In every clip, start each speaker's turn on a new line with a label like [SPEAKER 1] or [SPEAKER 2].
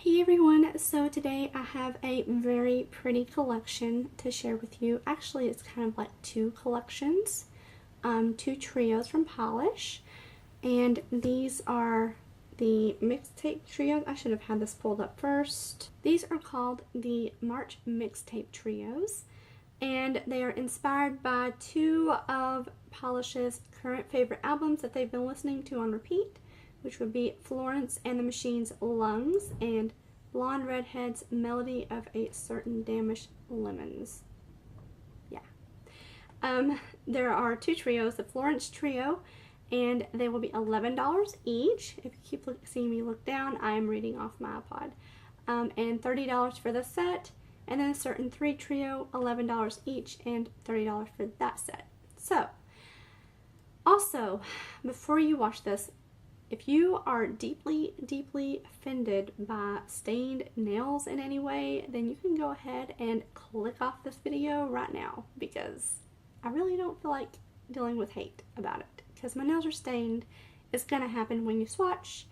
[SPEAKER 1] Hey everyone, so today I have a very pretty collection to share with you. Actually, it's kind of like two collections, two trios from Pahlish, and these are the Mixtape trios. I should have had this pulled up first. These are called the March Mixtape trios, and they are inspired by two of Pahlish's current favorite albums that they've been listening to on repeat, which would be Florence and the Machine's Lungs and Blonde Redhead's Melody of a Certain Damaged Lemons. Yeah. There are two trios, the Florence trio, and they will be $11 each. If you keep seeing me look down, I am reading off my iPod. And $30 for the set, and then a Certain 3 trio, $11 each, and $30 for that set. So, also, before you watch this, if you are deeply, deeply offended by stained nails in any way, then you can go ahead and click off this video right now, because I really don't feel like dealing with hate about it, because my nails are stained. It's going to happen when you swatch.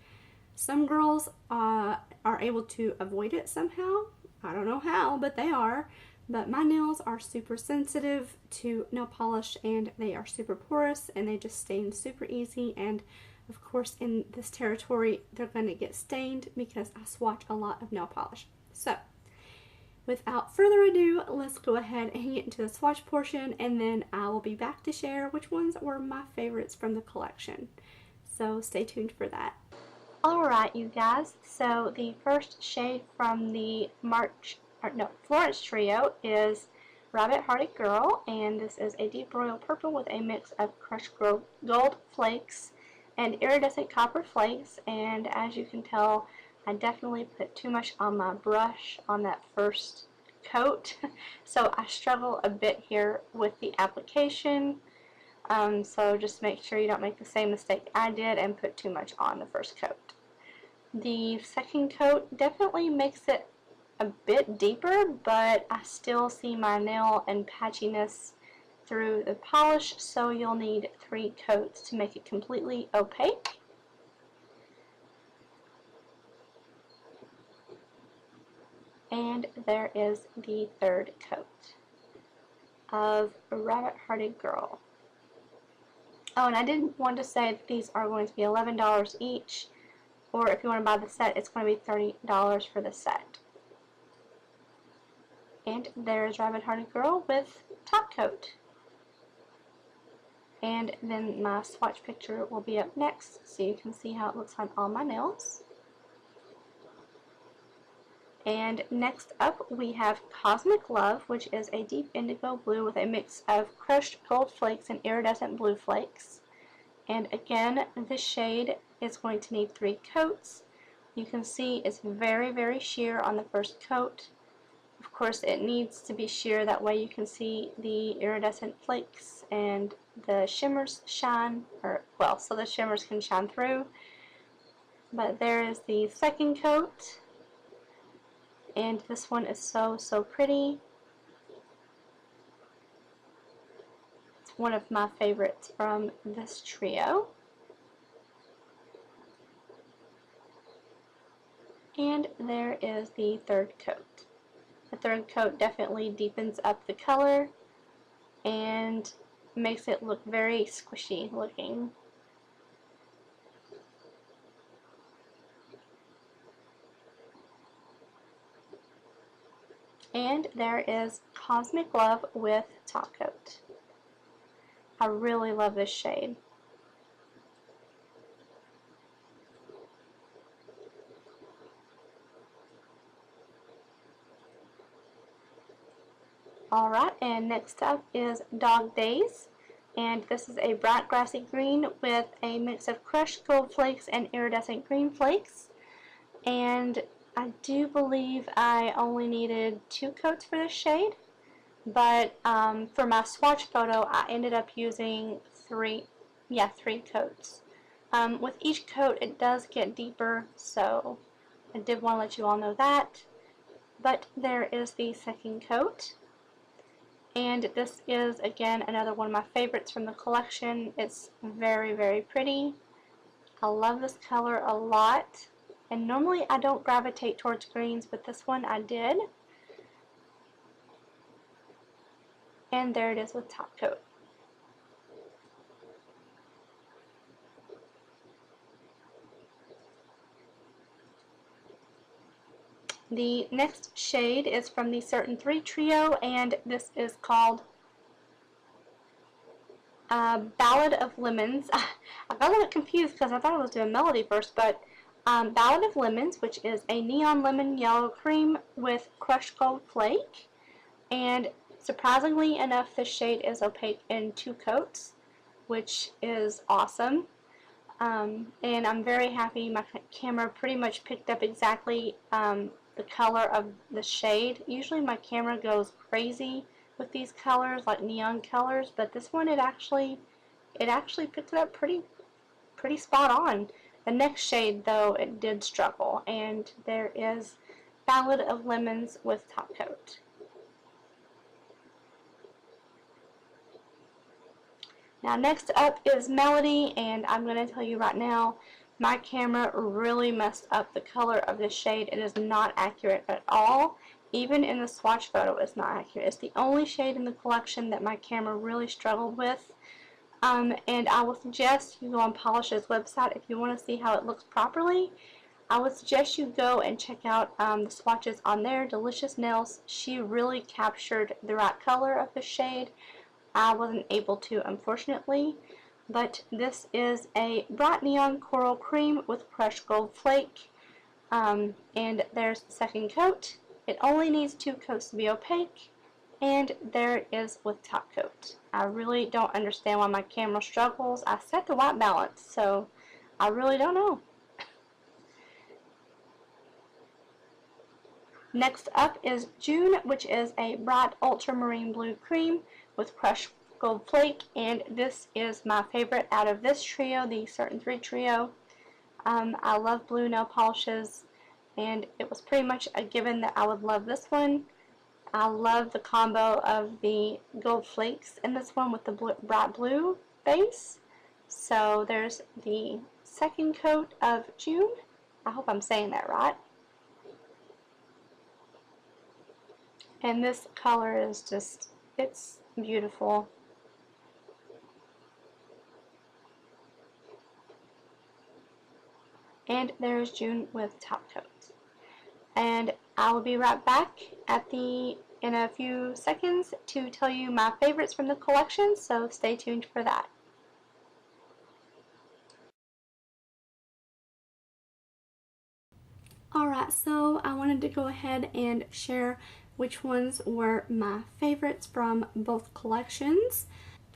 [SPEAKER 1] Some girls are able to avoid it somehow. I don't know how, but they are. But my nails are super sensitive to nail polish, and they are super porous, and they just stain super easy. And of course, in this territory, they're going to get stained because I swatch a lot of nail polish. So, without further ado, let's go ahead and get into the swatch portion, and then I will be back to share which ones were my favorites from the collection. So, stay tuned for that. Alright, you guys, so the first shade from the Florence trio is Rabbit Hearted Girl, and this is a deep royal purple with a mix of crushed gold flakes and iridescent copper flakes. And as you can tell, I definitely put too much on my brush on that first coat, so I struggle a bit here with the application. So just make sure you don't make the same mistake I did and put too much on the first coat. The second coat definitely makes it a bit deeper, but I still see my nail and patchiness through the polish, so you'll need 3 coats to make it completely opaque. And there is the third coat of Rabbit Hearted Girl. Oh, and I did want to say that these are going to be $11 each, or if you want to buy the set, it's going to be $30 for the set. And there's Rabbit Hearted Girl with top coat. And then my swatch picture will be up next, so you can see how it looks on all my nails. And next up we have Cosmic Love, which is a deep indigo blue with a mix of crushed gold flakes and iridescent blue flakes. And again, this shade is going to need 3 coats. You can see it's very, very sheer on the first coat. Of course, it needs to be sheer, that way you can see the iridescent flakes and the shimmers shine, so the shimmers can shine through. But there is the second coat, and this one is so, so pretty. It's one of my favorites from this trio. And there is the third coat. The third coat definitely deepens up the color and makes it look very squishy looking. And there is Cosmic Love with top coat. I really love this shade. Alright, and next up is Dog Days, and this is a bright grassy green with a mix of crushed gold flakes and iridescent green flakes. And I do believe I only needed 2 coats for this shade, but for my swatch photo I ended up using 3 coats. With each coat it does get deeper, so I did want to let you all know that. But there is the second coat. And this is, again, another one of my favorites from the collection. It's very, very pretty. I love this color a lot. And normally I don't gravitate towards greens, but this one I did. And there it is with top coat. The next shade is from the Certain 3 trio, and this is called Ballad of Lemons. I got a little confused because I thought I was doing Melody first, but Ballad of Lemons, which is a neon lemon yellow cream with crushed gold flake. And surprisingly enough, this shade is opaque in 2 coats, which is awesome. And I'm very happy my camera pretty much picked up exactly the color of the shade. Usually my camera goes crazy with these colors, like neon colors, but this one it actually picked it up pretty spot on. The next shade though, it did struggle, and there is Ballad of Lemons with top coat. Now next up is Melody, and I'm going to tell you right now, my camera really messed up the color of this shade. It is not accurate at all. Even in the swatch photo, it's not accurate. It's the only shade in the collection that my camera really struggled with. And I would suggest you go on Pahlish's website if you want to see how it looks properly. I would suggest you go and check out the swatches on there. Delicious Nails, she really captured the right color of the shade. I wasn't able to, unfortunately, but this is a bright neon coral cream with crushed gold flake, and there's the second coat. It only needs 2 coats to be opaque, and there it is with top coat. I really don't understand why my camera struggles. I set the white balance, so I really don't know. Next up is June, which is a bright ultramarine blue cream with crushed gold flake, and this is my favorite out of this trio, the Certain 3 trio. I love blue nail polishes, and it was pretty much a given that I would love this one. I love the combo of the gold flakes in this one with the bright blue base. So there's the second coat of June. I hope I'm saying that right. And this color is just, it's beautiful. And there's June with top coat. And I will be right back in a few seconds to tell you my favorites from the collection, so stay tuned for that. Alright, so I wanted to go ahead and share which ones were my favorites from both collections.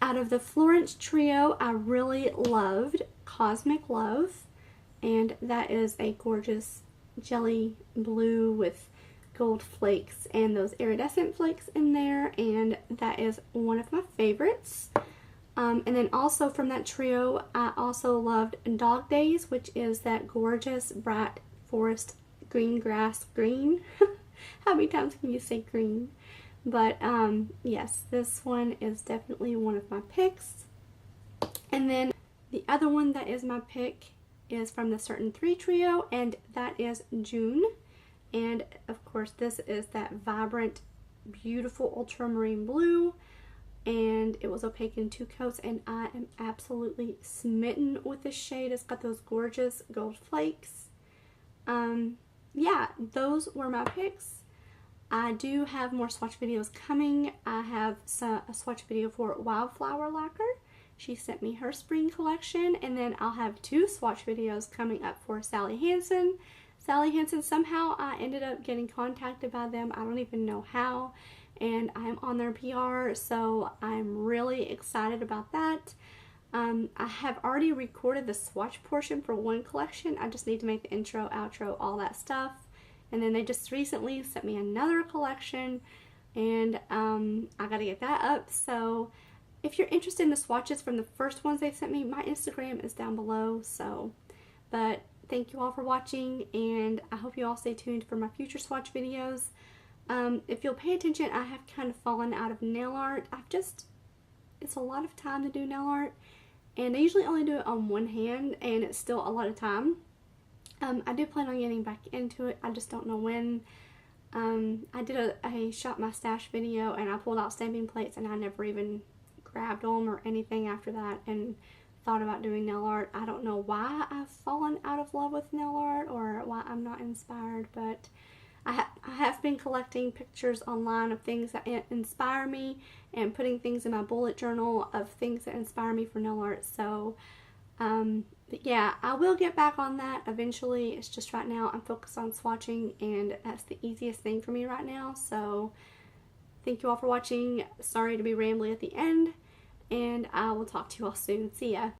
[SPEAKER 1] Out of the Florence trio, I really loved Cosmic Love, and that is a gorgeous jelly blue with gold flakes and those iridescent flakes in there, and that is one of my favorites. And then also from that trio, I also loved Dog Days, which is that gorgeous bright forest green grass green. How many times can you say green? But yes, this one is definitely one of my picks. And then the other one that is my pick is from the Certain 3 trio, and that is June. And of course this is that vibrant, beautiful ultramarine blue, and it was opaque in 2 coats, and I am absolutely smitten with this shade. It's got those gorgeous gold flakes. Yeah, those were my picks. I do have more swatch videos coming. I have a swatch video for Wildflower Lacquer. She sent me her spring collection, and then I'll have 2 swatch videos coming up for Sally Hansen. Sally Hansen, somehow I ended up getting contacted by them. I don't even know how, and I'm on their PR, so I'm really excited about that. I have already recorded the swatch portion for one collection. I just need to make the intro, outro, all that stuff. And then they just recently sent me another collection, and I gotta get that up. So if you're interested in the swatches from the first ones they sent me, my Instagram is down below. So, but thank you all for watching, and I hope you all stay tuned for my future swatch videos. If you'll pay attention, I have kind of fallen out of nail art. It's a lot of time to do nail art, and I usually only do it on one hand, and it's still a lot of time. I do plan on getting back into it. I just don't know when. I did a shop my stash video, and I pulled out stamping plates, and I never even grabbed them or anything after that and thought about doing nail art. I don't know why I've fallen out of love with nail art or why I'm not inspired, but I have been collecting pictures online of things that inspire me and putting things in my bullet journal of things that inspire me for nail art. So but yeah, I will get back on that eventually. It's just right now I'm focused on swatching, and that's the easiest thing for me right now. So thank you all for watching. Sorry to be rambly at the end, and I will talk to you all soon. See ya.